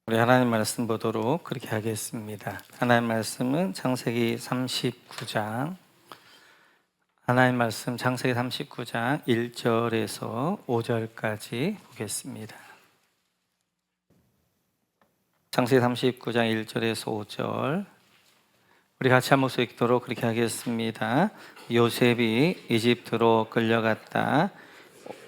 우리 하나님 말씀 보도록 그렇게 하겠습니다. 하나님 말씀은 창세기 39장 하나님 말씀 창세기 39장 1절에서 5절까지 보겠습니다. 창세기 39장 1절에서 5절 우리 같이 한 목소리 읽도록 그렇게 하겠습니다. 요셉이 이집트로 끌려갔다.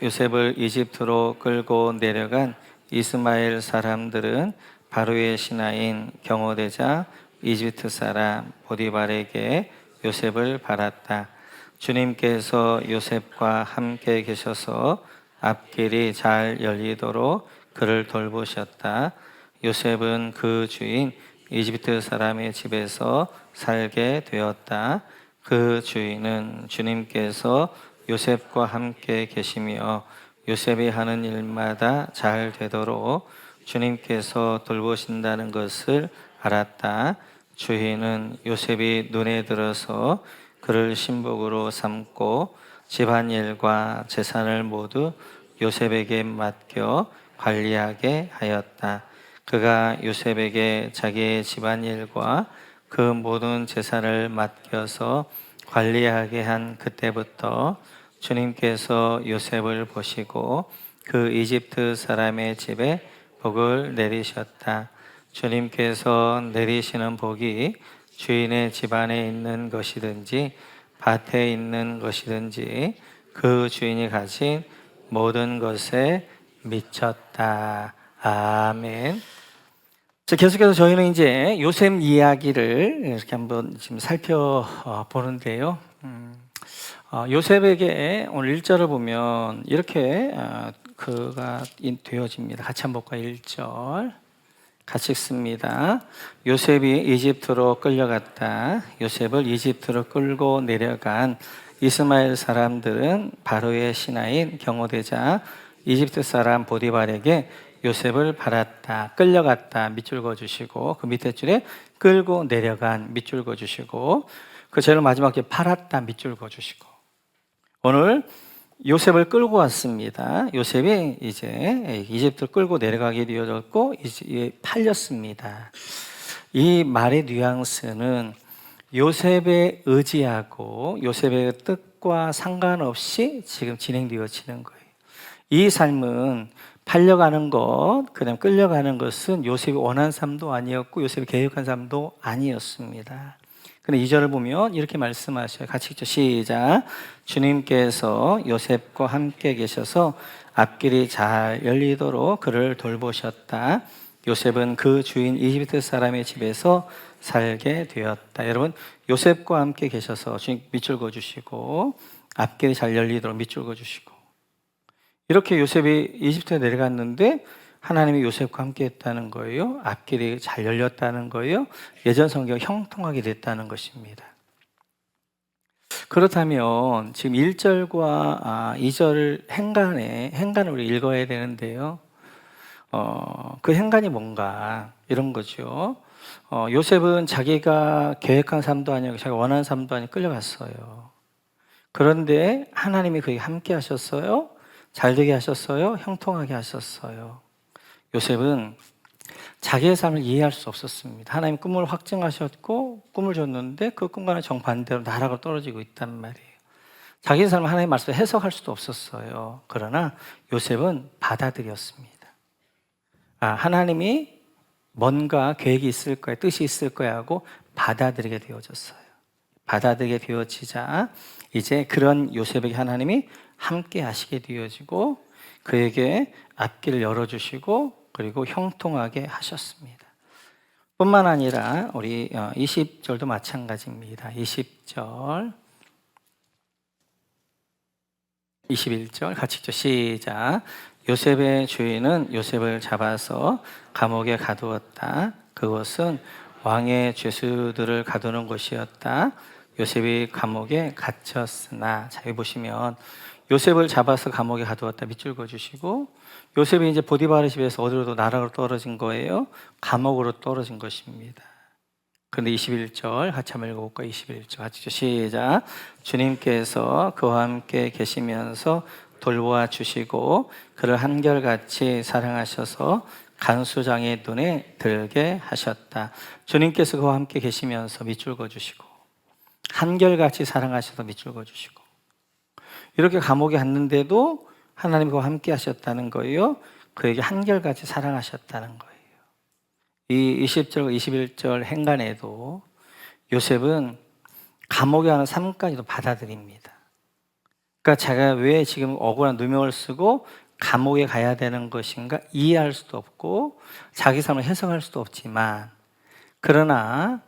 요셉을 이집트로 끌고 내려간 이스마엘 사람들은 바로의 신하인 경호대장 이집트 사람 보디발에게 요셉을 팔았다. 주님께서 요셉과 함께 계셔서 앞길이 잘 열리도록 그를 돌보셨다. 요셉은 그 주인 이집트 사람의 집에서 살게 되었다. 그 주인은 주님께서 요셉과 함께 계시며 요셉이 하는 일마다 잘 되도록 주님께서 돌보신다는 것을 알았다. 주인은 요셉이 눈에 들어서 그를 신복으로 삼고 집안일과 재산을 모두 요셉에게 맡겨 관리하게 하였다. 그가 요셉에게 자기의 집안일과 그 모든 재산을 맡겨서 관리하게 한 그때부터 주님께서 요셉을 보시고 그 이집트 사람의 집에 복을 내리셨다. 주님께서 내리시는 복이 주인의 집안에 있는 것이든지 밭에 있는 것이든지 그 주인이 가진 모든 것에 미쳤다. 아멘. 자, 계속해서 저희는 이제 요셉 이야기를 이렇게 한번 지금 살펴보는데요. 요셉에게 오늘 1절을 보면 이렇게 그가 되어집니다. 같이 한번 볼까요? 1절 같이 읽습니다. 요셉이 이집트로 끌려갔다. 요셉을 이집트로 끌고 내려간 이스마엘 사람들은 바로의 신하인 경호대장 이집트 사람 보디발에게 요셉을 팔았다. 끌려갔다. 밑줄 그어주시고 그 밑에 줄에 끌고 내려간 밑줄 그어주시고 그 제일 마지막에 팔았다. 밑줄 그어주시고 오늘 요셉을 끌고 왔습니다. 요셉이 이제 이집트를 끌고 내려가게 되어졌고 이제 팔렸습니다. 이 말의 뉘앙스는 요셉에 의지하고 요셉의 뜻과 상관없이 지금 진행되어지는 거예요. 이 삶은 팔려가는 것, 그다음 끌려가는 것은 요셉이 원한 삶도 아니었고 요셉이 계획한 삶도 아니었습니다. 근데 2절을 보면 이렇게 말씀하셔요. 같이 읽죠. 시작. 주님께서 요셉과 함께 계셔서 앞길이 잘 열리도록 그를 돌보셨다. 요셉은 그 주인 이집트 사람의 집에서 살게 되었다. 여러분, 요셉과 함께 계셔서 주님 밑줄 그어주시고 앞길이 잘 열리도록 밑줄 그어주시고 이렇게 요셉이 이집트에 내려갔는데 하나님이 요셉과 함께 했다는 거예요. 앞길이 잘 열렸다는 거예요. 예전 성경이 형통하게 됐다는 것입니다. 그렇다면 지금 1절과 2절 행간을 우리 읽어야 되는데요. 그 행간이 뭔가 이런 거죠. 요셉은 자기가 계획한 삶도 아니고 자기가 원하는 삶도 아니고 끌려갔어요. 그런데 하나님이 그에게 함께 하셨어요. 잘되게 하셨어요. 형통하게 하셨어요. 요셉은 자기의 삶을 이해할 수 없었습니다. 하나님 꿈을 확증하셨고 꿈을 줬는데 그 꿈과는 정반대로 나락으로 떨어지고 있단 말이에요. 자기의 삶을 하나님의 말씀을 해석할 수도 없었어요. 그러나 요셉은 받아들였습니다. 하나님이 뭔가 계획이 있을 거야, 뜻이 있을 거야 하고 받아들이게 되어졌어요. 받아들이게 되어지자 이제 그런 요셉에게 하나님이 함께 하시게 되어지고 그에게 앞길을 열어주시고 그리고 형통하게 하셨습니다. 뿐만 아니라 우리 20절도 마찬가지입니다. 20절 21절 같이 읽죠. 시작. 요셉의 주인은 요셉을 잡아서 감옥에 가두었다. 그것은 왕의 죄수들을 가두는 곳이었다. 요셉이 감옥에 갇혔으나 자, 여기 보시면 요셉을 잡아서 감옥에 가두었다. 밑줄 그어주시고 요셉이 이제 보디발의 집에서 어디로도 나락으로 떨어진 거예요. 감옥으로 떨어진 것입니다. 그런데 21절 같이 한번 읽어볼까요? 21절 같이 시작. 주님께서 그와 함께 계시면서 돌보아 주시고 그를 한결같이 사랑하셔서 간수장의 눈에 들게 하셨다. 주님께서 그와 함께 계시면서 밑줄 그어주시고 한결같이 사랑하셔서 밑줄 그어주시고 이렇게 감옥에 갔는데도 하나님 그와 함께 하셨다는 거예요. 그에게 한결같이 사랑하셨다는 거예요. 이 20절, 21절 행간에도 요셉은 감옥에 가는 삶까지도 받아들입니다. 그러니까 제가 왜 지금 억울한 누명을 쓰고 감옥에 가야 되는 것인가 이해할 수도 없고 자기 삶을 해석할 수도 없지만 그러나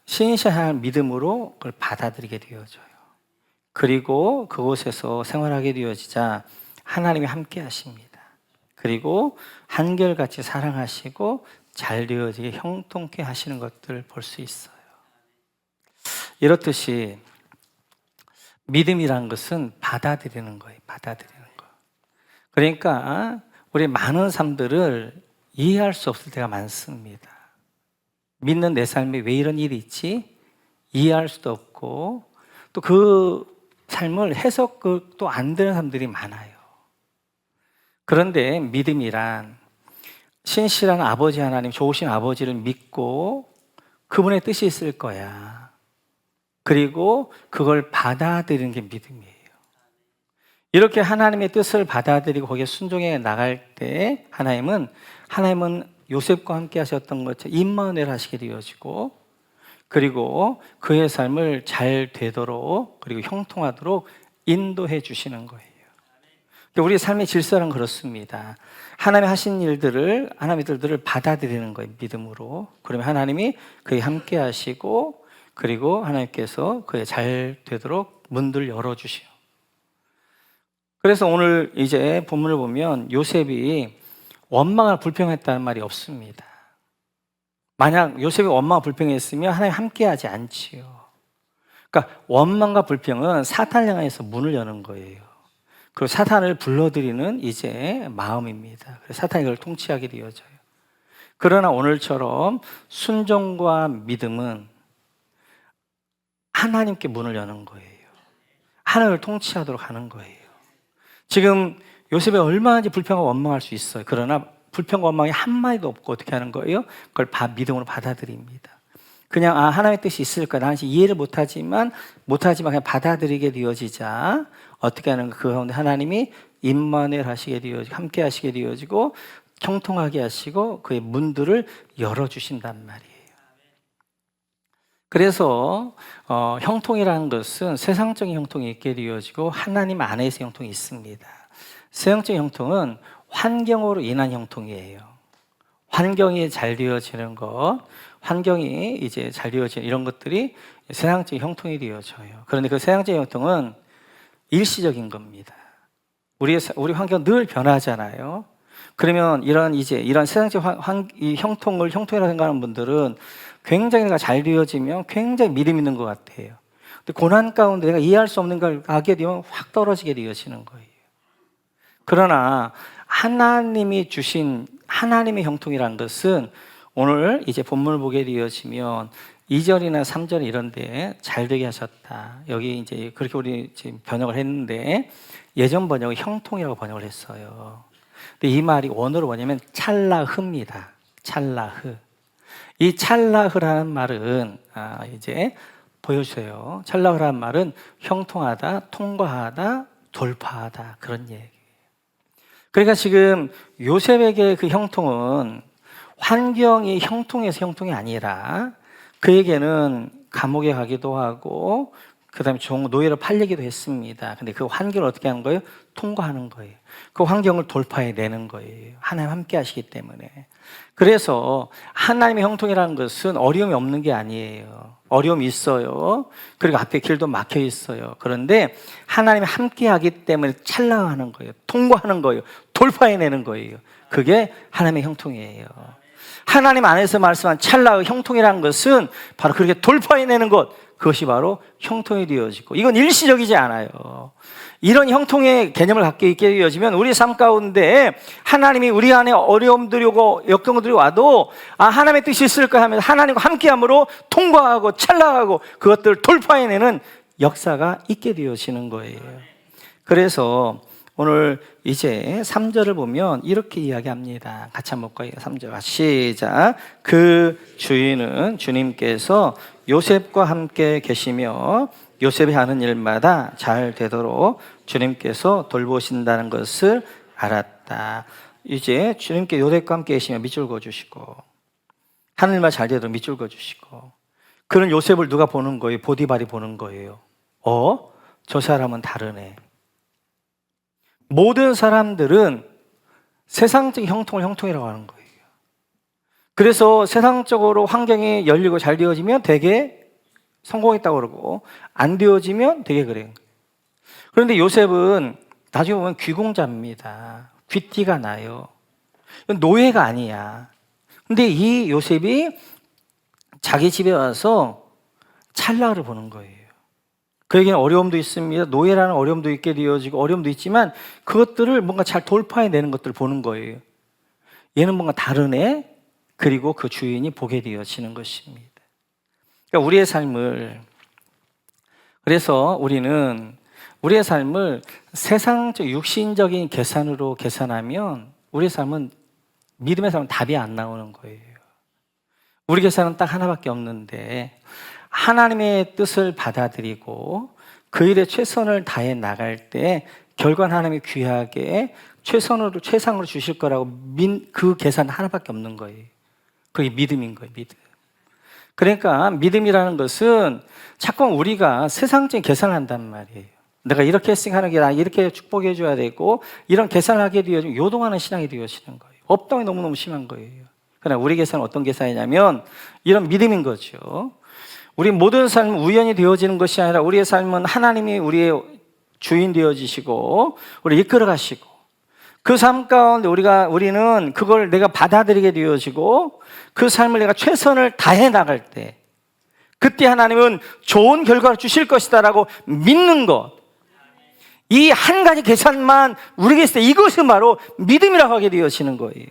신실한 믿음으로 그걸 받아들이게 되어져요. 그리고 그곳에서 생활하게 되어지자 하나님이 함께 하십니다. 그리고 한결같이 사랑하시고 잘 되어지게 형통케 하시는 것들을 볼 수 있어요. 이렇듯이 믿음이란 것은 받아들이는 거예요. 받아들이는 거. 그러니까 우리 많은 삶들을 이해할 수 없을 때가 많습니다. 믿는 내 삶에 왜 이런 일이 있지? 이해할 수도 없고 또 그 삶을 해석도 안 되는 사람들이 많아요. 그런데 믿음이란 신실한 아버지 하나님, 좋으신 아버지를 믿고 그분의 뜻이 있을 거야. 그리고 그걸 받아들이는 게 믿음이에요. 이렇게 하나님의 뜻을 받아들이고 거기에 순종해 나갈 때 하나님은 요셉과 함께 하셨던 것처럼 임마누엘 하시게 되어지고 그리고 그의 삶을 잘 되도록 그리고 형통하도록 인도해 주시는 거예요. 우리 삶의 질서는 그렇습니다. 하나님이 하신 일들을 받아들이는 거예요. 믿음으로. 그러면 하나님이 그에 함께 하시고 그리고 하나님께서 그에 잘 되도록 문들을 열어주시오. 그래서 오늘 이제 본문을 보면 요셉이 원망을 불평했다는 말이 없습니다. 만약 요셉이 원망을 불평했으면 하나님 함께 하지 않지요. 그러니까 원망과 불평은 사탄을 향해서 문을 여는 거예요. 그리고 사탄을 불러들이는 이제 마음입니다. 그래서 사탄이 그걸 통치하게 되어져요. 그러나 오늘처럼 순종과 믿음은 하나님께 문을 여는 거예요. 하나님을 통치하도록 하는 거예요. 지금 요셉이 얼마든지 불평과 원망할 수 있어요. 그러나 불평과 원망이 한마디도 없고 어떻게 하는 거예요? 그걸 믿음으로 받아들입니다. 그냥 하나님의 뜻이 있을까? 나는 이해를 못하지만 그냥 받아들이게 되어지자 어떻게 하는 그 가운데 하나님이 임마누엘 하시게 되어지고 함께 하시게 되어지고 형통하게 하시고 그의 문들을 열어주신단 말이에요. 그래서 형통이라는 것은 세상적인 형통이 있게 되어지고 하나님 안에서 형통이 있습니다. 세상적인 형통은 환경으로 인한 형통이에요. 환경이 잘 되어지는 것, 환경이 이제 잘 되어지는 이런 것들이 세상적인 형통이 되어져요. 그런데 그 세상적인 형통은 일시적인 겁니다. 우리 환경 늘 변하잖아요. 그러면 이런 세상적 형통이라고 생각하는 분들은 굉장히 내가 잘 되어지면 굉장히 믿음 있는 것 같아요. 근데 고난 가운데 내가 이해할 수 없는 걸 하게 되면 확 떨어지게 되어지는 거예요. 그러나 하나님이 주신 하나님의 형통이라는 것은 오늘 이제 본문을 보게 되어지면 2절이나 3절 이런 데 잘 되게 하셨다. 여기 이제 그렇게 우리 지금 번역을 했는데 예전 번역은 형통이라고 번역을 했어요. 근데 이 말이 원어로 뭐냐면 찰라흐입니다. 찰라흐. 이 찰라흐라는 말은 이제 보여주세요. 찰라흐라는 말은 형통하다, 통과하다, 돌파하다 그런 얘기예요. 그러니까 지금 요셉에게 그 형통은 환경이 형통해서 형통이 아니라 그에게는 감옥에 가기도 하고 그다음에 노예로 팔리기도 했습니다. 근데 그 환경을 어떻게 하는 거예요? 통과하는 거예요. 그 환경을 돌파해내는 거예요. 하나님 함께 하시기 때문에. 그래서 하나님의 형통이라는 것은 어려움이 없는 게 아니에요. 어려움이 있어요. 그리고 앞에 길도 막혀 있어요. 그런데 하나님이 함께 하기 때문에 찰나하는 거예요. 통과하는 거예요. 돌파해내는 거예요. 그게 하나님의 형통이에요. 하나님 안에서 말씀한 찰나의 형통이라는 것은 바로 그렇게 돌파해내는 것, 그것이 바로 형통이 되어지고, 이건 일시적이지 않아요. 이런 형통의 개념을 갖게 있게 되어지면 우리 삶 가운데 하나님이 우리 안에 어려움들이 오고 역경들이 와도 하나님의 뜻이 있을까 하면 하나님과 함께함으로 통과하고 찰나하고 그것들을 돌파해내는 역사가 있게 되어지는 거예요. 그래서 오늘 이제 3절을 보면 이렇게 이야기합니다. 같이 한번 볼까요? 3절 시작. 그 주인은 주님께서 요셉과 함께 계시며 요셉이 하는 일마다 잘 되도록 주님께서 돌보신다는 것을 알았다. 이제 주님께 요셉과 함께 계시며 밑줄 그어주시고 하는 일마다 잘 되도록 밑줄 그어주시고, 그런 요셉을 누가 보는 거예요? 보디발이 보는 거예요. 저 사람은 다르네. 모든 사람들은 세상적인 형통이라고 하는 거예요. 그래서 세상적으로 환경이 열리고 잘 되어지면 되게 성공했다고 그러고, 안 되어지면 되게 그래요. 그런데 요셉은 나중에 보면 귀공자입니다. 귀띠가 나요. 노예가 아니야. 근데 이 요셉이 자기 집에 와서 찰나를 보는 거예요. 그에게는 어려움도 있습니다. 노예라는 어려움도 있게 되어지고 어려움도 있지만 그것들을 뭔가 잘 돌파해내는 것들을 보는 거예요. 얘는 뭔가 다르네. 그리고 그 주인이 보게 되어지는 것입니다. 그러니까 우리의 삶을, 그래서 우리는 우리의 삶을 세상적 육신적인 계산으로 계산하면 우리의 삶은, 믿음의 삶은 답이 안 나오는 거예요. 우리 계산은 딱 하나밖에 없는데 하나님의 뜻을 받아들이고 그 일에 최선을 다해 나갈 때 결과는 하나님이 귀하게 최상으로 주실 거라고 그 계산 하나밖에 없는 거예요. 그게 믿음인 거예요. 믿음. 그러니까 믿음이라는 것은 자꾸 우리가 세상적인 계산을 한단 말이에요. 내가 이렇게 했으니까 하는 게 나 이렇게 축복해 줘야 되고, 이런 계산을 하게 되어지면 요동하는 신앙이 되어지는 거예요. 업당이 너무너무 심한 거예요. 그러나 우리 계산은 어떤 계산이냐면 이런 믿음인 거죠. 우리 모든 삶은 우연히 되어지는 것이 아니라 우리의 삶은 하나님이 우리의 주인 되어지시고 우리 이끌어 가시고, 그 삶 가운데 우리는 그걸 내가 받아들이게 되어지고 그 삶을 내가 최선을 다해 나갈 때 그때 하나님은 좋은 결과를 주실 것이다라고 믿는 것, 이 한 가지 계산만 우리에게 있을 때 이것은 바로 믿음이라고 하게 되어지는 거예요.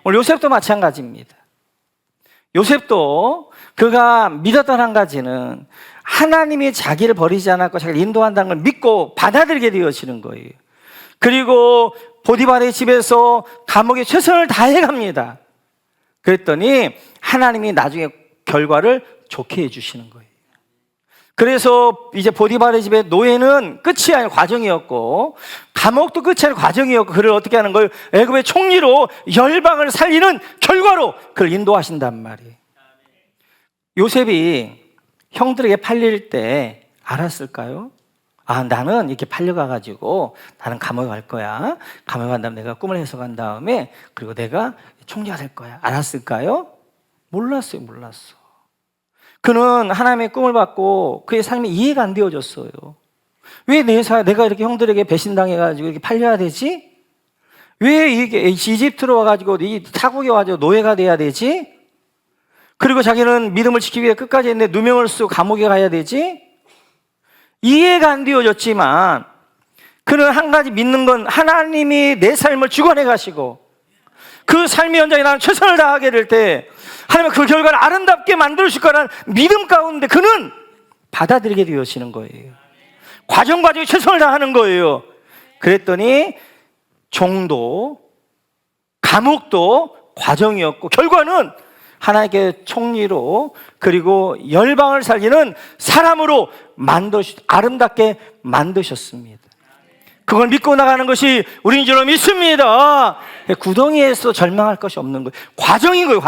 오늘 요셉도 마찬가지입니다. 요셉도 그가 믿었던 한 가지는 하나님이 자기를 버리지 않았고 자기를 인도한다는 걸 믿고 받아들이게 되어지는 거예요. 그리고 보디발의 집에서 감옥에 최선을 다해 갑니다. 그랬더니 하나님이 나중에 결과를 좋게 해주시는 거예요. 그래서 이제 보디발의 집의 노예는 끝이 아닌 과정이었고, 감옥도 끝이 아닌 과정이었고, 그를 어떻게 하는 거예요? 애굽의 총리로 열방을 살리는 결과로 그를 인도하신단 말이에요. 요셉이 형들에게 팔릴 때 알았을까요? 나는 이렇게 팔려가가지고 나는 감옥에 갈 거야. 감옥에 간 다음에 내가 꿈을 해석한 다음에 그리고 내가 총리가 될 거야. 알았을까요? 몰랐어요. 그는 하나님의 꿈을 받고 그의 삶이 이해가 안 되어졌어요. 왜 내가 이렇게 형들에게 배신당해가지고 이렇게 팔려야 되지? 왜 이게 이집트로 와가지고 이 타국에 와가지고 노예가 돼야 되지? 그리고 자기는 믿음을 지키기 위해 끝까지 했는데 누명을 쓰고 감옥에 가야 되지? 이해가 안 되어졌지만 그는 한 가지 믿는 건 하나님이 내 삶을 주관해 가시고 그 삶의 현장에 나는 최선을 다하게 될 때 하나님은 그 결과를 아름답게 만들어줄 거라는 믿음 가운데 그는 받아들이게 되어지는 거예요. 과정에 최선을 다하는 거예요. 그랬더니 종도 감옥도 과정이었고 결과는 하나님께 총리로 그리고 열방을 살리는 사람으로 아름답게 만드셨습니다. 그걸 믿고 나가는 것이 우리인 줄 믿습니다. 구덩이에서 절망할 것이 없는 거예요. 과정인 거예요.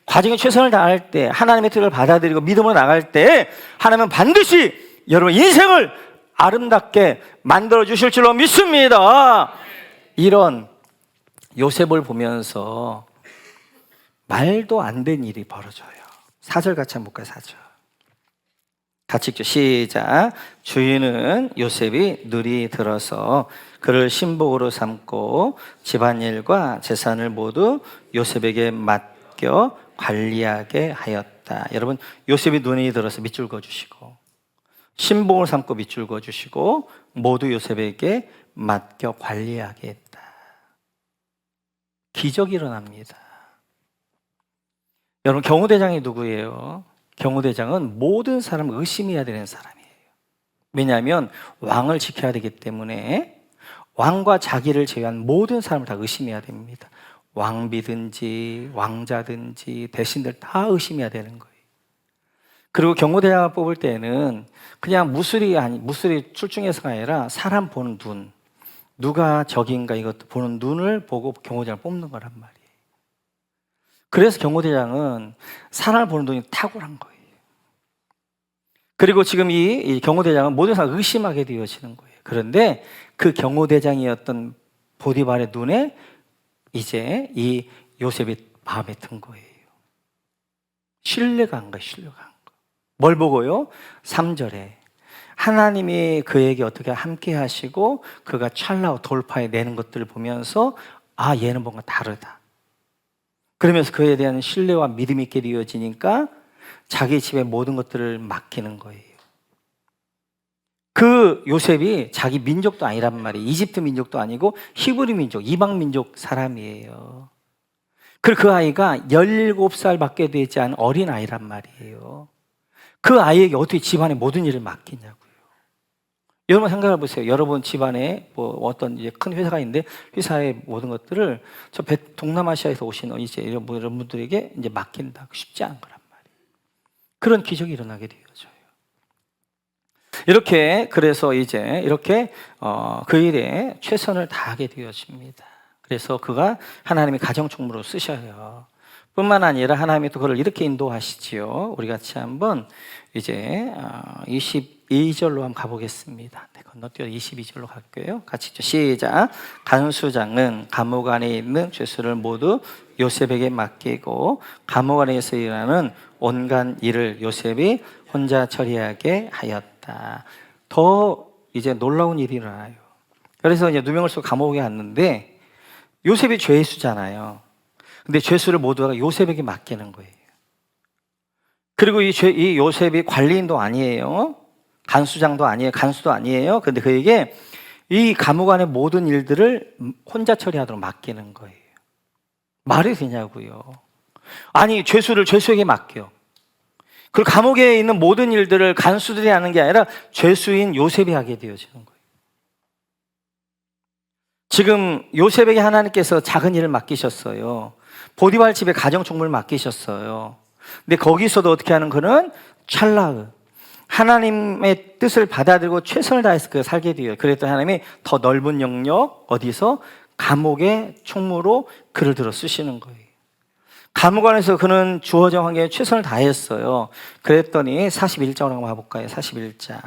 과정에 최선을 다할 때 하나님의 뜻을 받아들이고 믿음으로 나갈 때 하나님은 반드시 여러분 인생을 아름답게 만들어 주실 줄로 믿습니다. 이런 요셉을 보면서 말도 안 된 일이 벌어져요. 4절 같이 한번 볼까요? 4절 같이 읽죠. 시작. 주인은 요셉이 늘이 들어서 그를 신복으로 삼고 집안일과 재산을 모두 요셉에게 맡겨 관리하게 하였다. 여러분, 요셉이 눈이 들어서 밑줄 그어주시고 신복을 삼고 밑줄 그어주시고 모두 요셉에게 맡겨 관리하게 했다. 기적이 일어납니다. 여러분, 경호대장이 누구예요? 경호대장은 모든 사람을 의심해야 되는 사람이에요. 왜냐하면 왕을 지켜야 되기 때문에 왕과 자기를 제외한 모든 사람을 다 의심해야 됩니다. 왕비든지 왕자든지 대신들 다 의심해야 되는 거예요. 그리고 경호대장을 뽑을 때는 그냥 무술이 출중해서가 아니라 사람 보는 눈, 누가 적인가 이것도 보는 눈을 보고 경호대장을 뽑는 거란 말이에요. 그래서 경호대장은 사람을 보는 눈이 탁월한 거예요. 그리고 지금 이 경호대장은 모든 사람을 의심하게 되어지는 거예요. 그런데 그 경호대장이었던 보디발의 눈에 이제 이 요셉이 마음에 든 거예요. 신뢰가 한 거예요. 신뢰가 한 거. 뭘 보고요? 3절에 하나님이 그에게 어떻게 함께 하시고 그가 찰나고 돌파해 내는 것들을 보면서 아, 얘는 뭔가 다르다. 그러면서 그에 대한 신뢰와 믿음이 있게 되어지니까 자기 집의 모든 것들을 맡기는 거예요. 그 요셉이 자기 민족도 아니란 말이에요. 이집트 민족도 아니고 히브리 민족, 이방 민족 사람이에요. 그리고 그 아이가 17살밖에 되지 않은 어린 아이란 말이에요. 그 아이에게 어떻게 집안의 모든 일을 맡기냐고요. 여러분 생각해 보세요. 여러분 집안에 뭐 어떤 이제 큰 회사가 있는데 회사의 모든 것들을 동남아시아에서 오신 이제 이런 분들에게 이제 맡긴다. 쉽지 않은 거란 말이에요. 그런 기적이 일어나게 되어져요. 이렇게 그래서 이제 이렇게 그 일에 최선을 다하게 되어집니다. 그래서 그가 하나님의 가정총무로 쓰셔요. 뿐만 아니라 하나님이 또 그를 이렇게 인도하시지요. 우리 같이 한번 이제 22절로 한번 가보겠습니다. 네, 건너뛰어 22절로 갈게요. 같이 시작. 간수장은 감옥 안에 있는 죄수를 모두 요셉에게 맡기고 감옥 안에서 일하는 온갖 일을 요셉이 혼자 처리하게 하였다. 더 이제 놀라운 일이 일어나요. 그래서 이제 누명을 쓰고 감옥에 갔는데 요셉이 죄수잖아요. 근데 죄수를 모두가 요셉에게 맡기는 거예요. 그리고 이 요셉이 관리인도 아니에요. 간수장도 아니에요. 간수도 아니에요. 근데 그에게 이 감옥 안의 모든 일들을 혼자 처리하도록 맡기는 거예요. 말이 되냐고요. 아니, 죄수를 죄수에게 맡겨. 그리고 감옥에 있는 모든 일들을 간수들이 하는 게 아니라 죄수인 요셉이 하게 되어지는 거예요. 지금 요셉에게 하나님께서 작은 일을 맡기셨어요. 보디발 집에 가정총무를 맡기셨어요. 근데 거기서도 어떻게 하는 그는 찰나의 하나님의 뜻을 받아들이고 최선을 다해서 그가 살게 돼요. 그랬더니 하나님이 더 넓은 영역 어디서 감옥의 총무로 그를 들어 쓰시는 거예요. 감옥 안에서 그는 주어진 환경에 최선을 다했어요. 그랬더니 41장으로 한번 가볼까요? 41장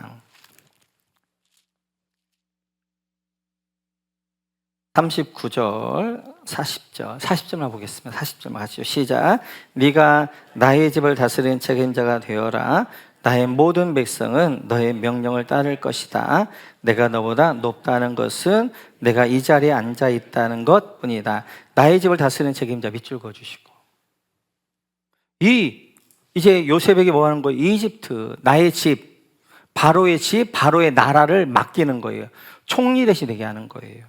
39절 40절만 보겠습니다. 40절만 하시죠. 시작. 네가 나의 집을 다스리는 책임자가 되어라. 나의 모든 백성은 너의 명령을 따를 것이다. 내가 너보다 높다는 것은 내가 이 자리에 앉아 있다는 것뿐이다. 나의 집을 다스리는 책임자 밑줄 그어주시고 이제 요셉에게 뭐 하는 거예요? 이집트 나의 집 바로의 나라를 맡기는 거예요. 총리 대신 되게 하는 거예요.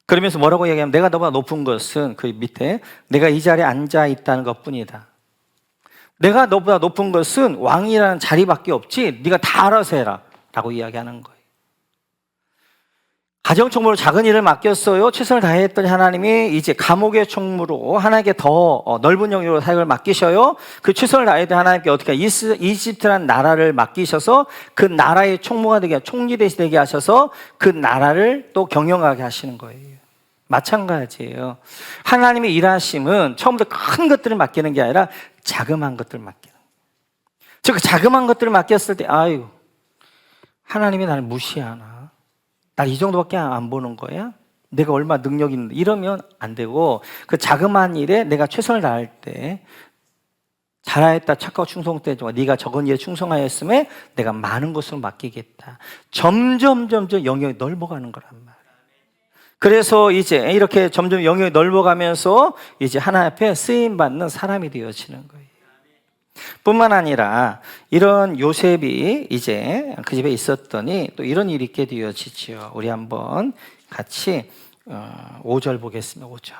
그러면서 뭐라고 얘기하면 내가 너보다 높은 것은 그 밑에 내가 이 자리에 앉아 있다는 것뿐이다. 내가 너보다 높은 것은 왕이라는 자리밖에 없지 네가 다 알아서 해라 라고 이야기하는 거예요. 가정총무로 작은 일을 맡겼어요. 최선을 다했더니 하나님이 이제 감옥의 총무로 하나님께 더 넓은 영역으로 사역을 맡기셔요. 그 최선을 다했더니 하나님께 어떻게 이집트라는 나라를 맡기셔서 그 나라의 총무가 되게 총리 대신 되게 하셔서 그 나라를 또 경영하게 하시는 거예요. 마찬가지예요. 하나님의 일하심은 처음부터 큰 것들을 맡기는 게 아니라 자그마한 것들을 맡기는 거예요. 즉 그 자그마한 것들을 맡겼을 때 아유 하나님이 나를 무시하나? 날 이 정도밖에 안 보는 거야? 내가 얼마 능력이 있는데 이러면 안 되고 그 자그마한 일에 내가 최선을 다할 때 잘하였다 착하고 충성되지만 네가 적은 일에 충성하였음에 내가 많은 것을 맡기겠다. 점점 영역이 넓어가는 거란 말이에요. 그래서 이제 이렇게 점점 영역이 넓어가면서 이제 하나님 앞에 쓰임받는 사람이 되어지는 거예요. 뿐만 아니라 이런 요셉이 이제 그 집에 있었더니 또 이런 일이 있게 되어지죠. 우리 한번 같이 5절 보겠습니다. 5절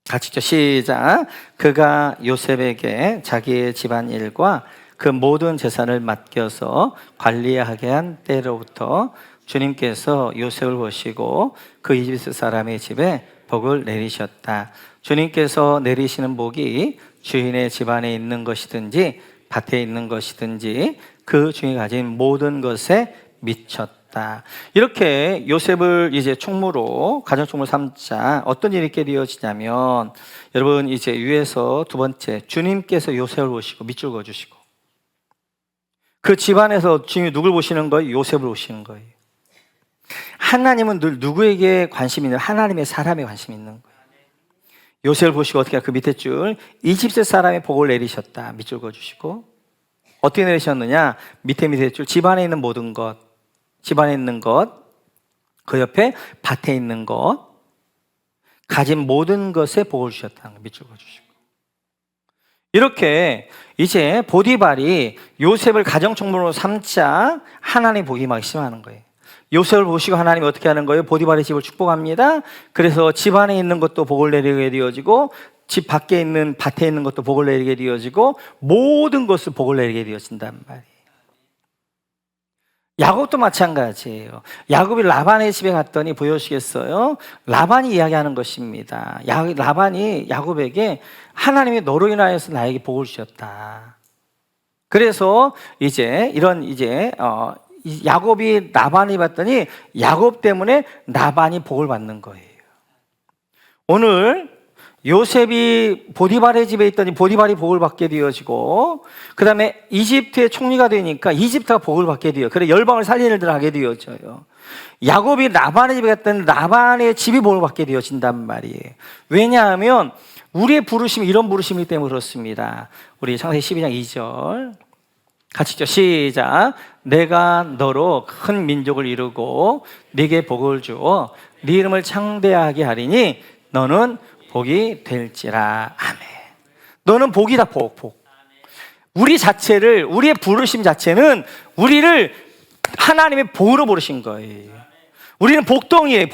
같이 시작. 그가 요셉에게 자기의 집안일과 그 모든 재산을 맡겨서 관리하게 한 때로부터 주님께서 요셉을 보시고 그 이집트 사람의 집에 복을 내리셨다. 주님께서 내리시는 복이 주인의 집안에 있는 것이든지 밭에 있는 것이든지 그 주인이 가진 모든 것에 미쳤다. 이렇게 요셉을 이제 총무로 가정 총무로 삼자 어떤 일이 있게 되어지냐면, 여러분 이제 위에서 두 번째, 주님께서 요셉을 보시고 밑줄 그어주시고, 그 집안에서 주님이 누굴 보시는 거예요? 요셉을 보시는 거예요. 하나님은 늘 누구에게 관심이 있는, 하나님의 사람에 관심이 있는 거예요. 요셉을 보시고 어떻게 그 밑에 줄, 이집트 사람의 복을 내리셨다. 밑줄 그어주시고, 어떻게 내리셨느냐? 밑에 줄, 집안에 있는 모든 것, 집안에 있는 것, 그 옆에 밭에 있는 것, 가진 모든 것에 복을 주셨다는 거 밑줄 그어주시고, 이렇게 이제 보디발이 요셉을 가정총무로 삼자 하나님 복이 막 심하는 거예요. 요셉을 보시고 하나님이 어떻게 하는 거예요? 보디발의 집을 축복합니다. 그래서 집 안에 있는 것도 복을 내리게 되어지고, 집 밖에 있는 밭에 있는 것도 복을 내리게 되어지고, 모든 것을 복을 내리게 되어진단 말이에요. 야곱도 마찬가지예요. 야곱이 라반의 집에 갔더니 보여주시겠어요? 라반이 이야기하는 것입니다. 라반이 야곱에게 하나님이 너로 인하여서 나에게 복을 주셨다. 그래서 이제 야곱이 라반이 봤더니 야곱 때문에 라반이 복을 받는 거예요. 오늘 요셉이 보디발의 집에 있더니 보디발이 복을 받게 되어지고, 그 다음에 이집트의 총리가 되니까 이집트가 복을 받게 되어, 그래 열방을 살리는 일들을 하게 되어져요. 야곱이 라반의 집에 갔더니 라반의 집이 복을 받게 되어진단 말이에요. 왜냐하면 우리의 부르심이 이런 부르심이기 때문에 그렇습니다. 우리 창세기 12장 2절 같이 읽죠. 시작. 내가 너로 큰 민족을 이루고 네게 복을 주어 네 이름을 창대하게 하리니 너는 복이 될지라. 아멘. 너는 복이다. 복. 우리 자체를, 우리의 부르심 자체는 우리를 하나님의 복으로 부르신 거예요. 우리는 복덩이에요.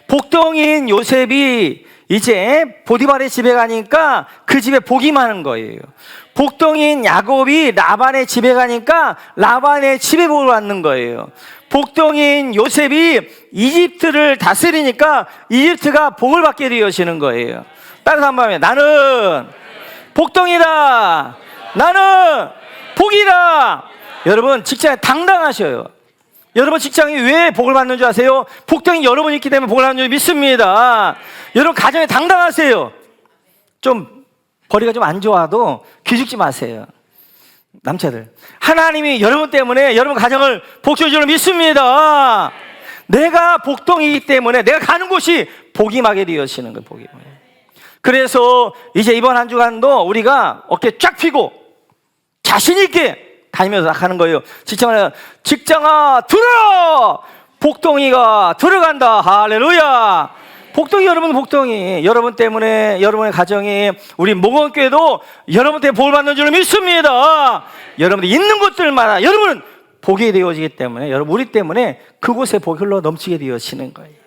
복덩이인 요셉이 이제 보디발의 집에 가니까 그 집에 복이 많은 거예요. 복덩이인 야곱이 라반의 집에 가니까 라반의 집에 복을 받는 거예요. 복덩이인 요셉이 이집트를 다스리니까 이집트가 복을 받게 되어지는 거예요. 따라서 한번 하면, 나는 복덩이다. 나는 복이다. 여러분 직장에 당당하셔요. 여러분 직장이 왜 복을 받는 줄 아세요? 복덩이 여러분이 있기 때문에 복을 받는 줄 믿습니다. 여러분 가정에 당당하세요. 좀 벌이가 좀 안 좋아도 기죽지 마세요. 남자들, 하나님이 여러분 때문에 여러분 가정을 복주실 줄 믿습니다. 내가 복덩이기 때문에 내가 가는 곳이 복이 마게 되어지는 거예요. 복이. 그래서 이제 이번 한 주간도 우리가 어깨 쫙 펴고 자신 있게 다니면서 하는 거예요. 직장아 들어! 복덩이가 들어간다. 할렐루야. 복덩이, 여러분 복덩이. 여러분 때문에 여러분의 가정이, 우리 목원교회도 여러분 때문에 복을 받는 줄 믿습니다. 여러분이 있는 곳들마다 여러분은 복이 되어지기 때문에, 여러분 우리 때문에 그곳에 복이 흘러 넘치게 되어지는 거예요.